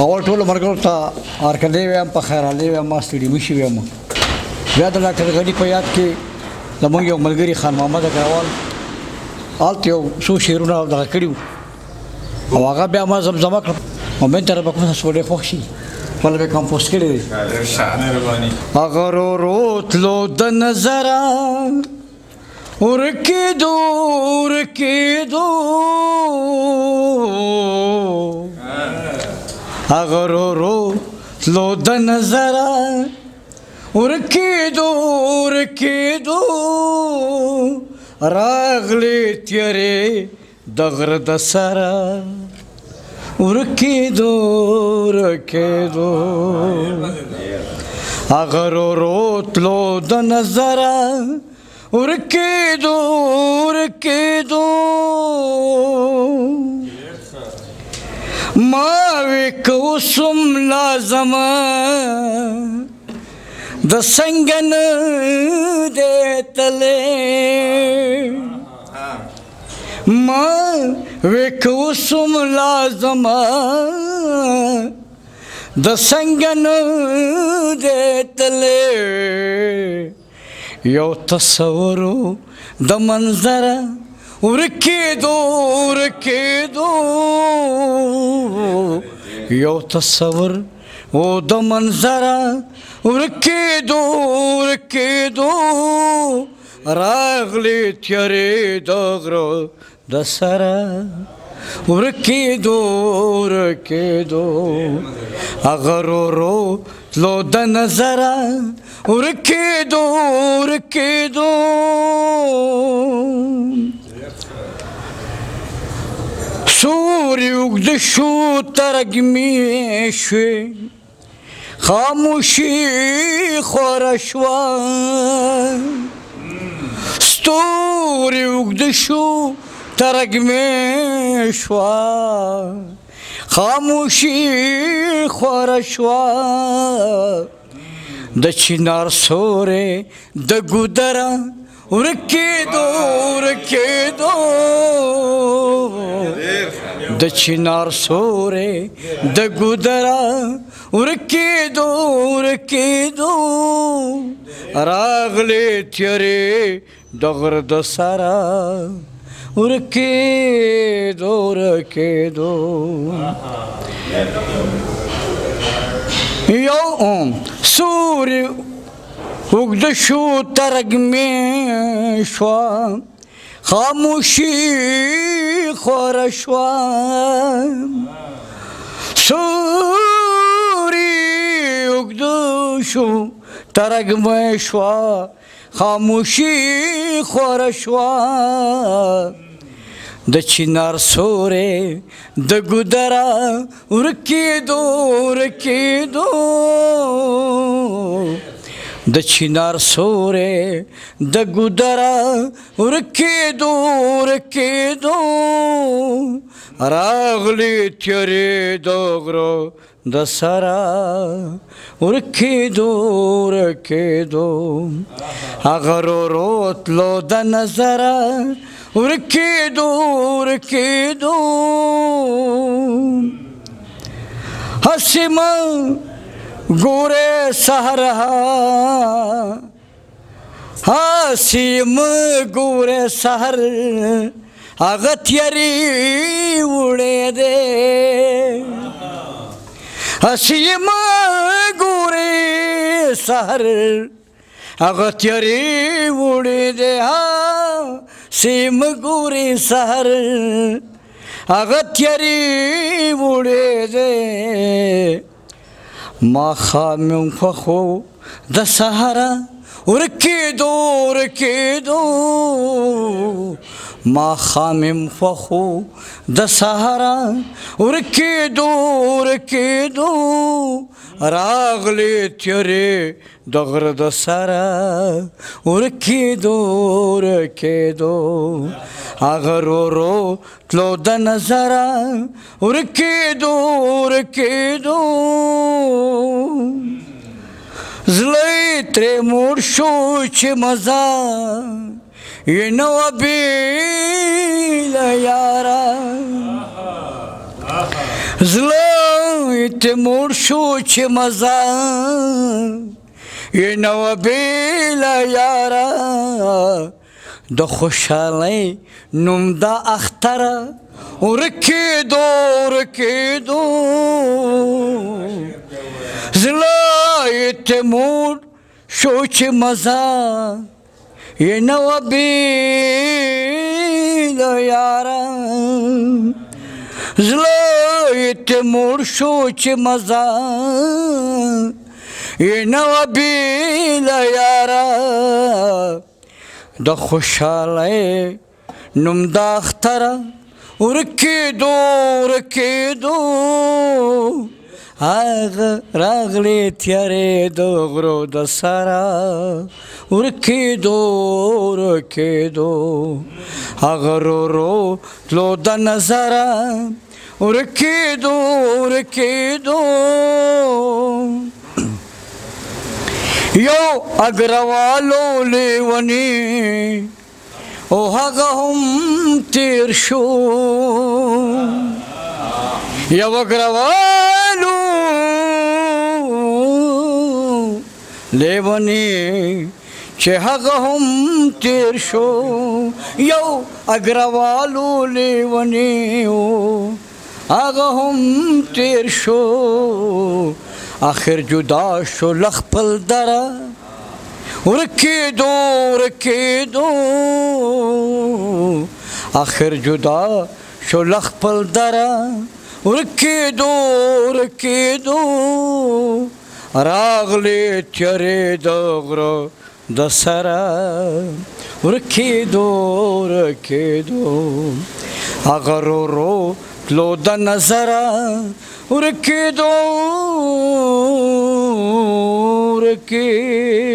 اول ټول مرګ ته ارکلې ویم په خیرالې ویم ما ستړي مشي ویم بیا د ډاکټر غني په یاد کې زموږ یو ملګري خان محمد اګروال هلته یو څو شعرونه دغه کړي وو او هغه بیا ما زمزمه کړه او من تر به کوم څه ډېر خوښ شي خپل به کمپوز کړی دی هغه رو تلو د نظره ورکېدو اگر رو تلو د نظره ورکېدو راغلی تیارې د غره د سره ورکېدو اگر رو تلو د نظره ورکېدو ما وی کوسم لازمه د سنگن دې تلې ما وی کوسم لازمه د سنگن دې تلې یو تصورو د منظره ورکېدو یو تصور او د منظره ورکېدو راغلی تیارې د غره د سره ورکېدو هغه رو تلو د نظره ورکېدو سوري اوږده شو ترږمې شوې خاموشي خوره شوه ستوري اوږده شو ترږمې شوه خاموشي خوره شوه د چنار سورې د ګودره ورکېدو د چنار سورې د ګودره ورکېدو راغلی تیارې د غره د سره ورکېدو یو سوري اوږده شو ترږمې شوه خاموشي خوره شوه سوري اوږده شو ترږمې شوه خاموشي خوره شوه د چنار سورې د ګودره ورکېدو د چنار سورې د ګودره ورکېدو راغلی تیارې د غره د سره ورکېدو هغه رو تلو د نظره ورکېدو هسې مه ګورې سحر هسې مه ګورې سحر هغه تیارې وړې دی هسې مه ګورې سحر هغه تیارې وړې دی هسې مه ګورې سحر هغه تیارې وړې دی ماښام یم خوښو د سهاره ورکېدو ماښام یم خوښو د سهاره ورکېدو راغلی تیارې د غره د سره ورکېدو هغه رو تلو د نظره ورکېدو زړه یې ترې موړ شو چې مزه یې نه وه بېله یاره زړه ته موړ شو چې مزه یې نه وه بېله یاره د خوشحالۍ نوم د اختره ورکېدو ورکېدو زړه یې ته موړ شو چې مزه یې نه وه بېله یاره زړه یې ته موړ شو چې مزه یې نه وه بېله یاره د خوشحالۍ نوم د اختره ورکېدو ورکېدو هغه راغلې تیارې د غرو د سره ورکېدو ورکېدو هغه رو رو تلو د نظره ورکېدو ورکېدو یو اګروالو لیونی او هغه هم تیر شو یو اګروالو لیونی چې هغه هم تیر شو یو اګروالو لیونی هغه هم تیر شو آخر جدا شو لخپل دره ورکېدو ورکېدو آخر جدا شو لخپل دره ورکېدو ورکېدو راغلې تیارې د غره د سره ورکېدو ورکېدو هغه رو رو تلو د نظره ورکېدو ورکېدو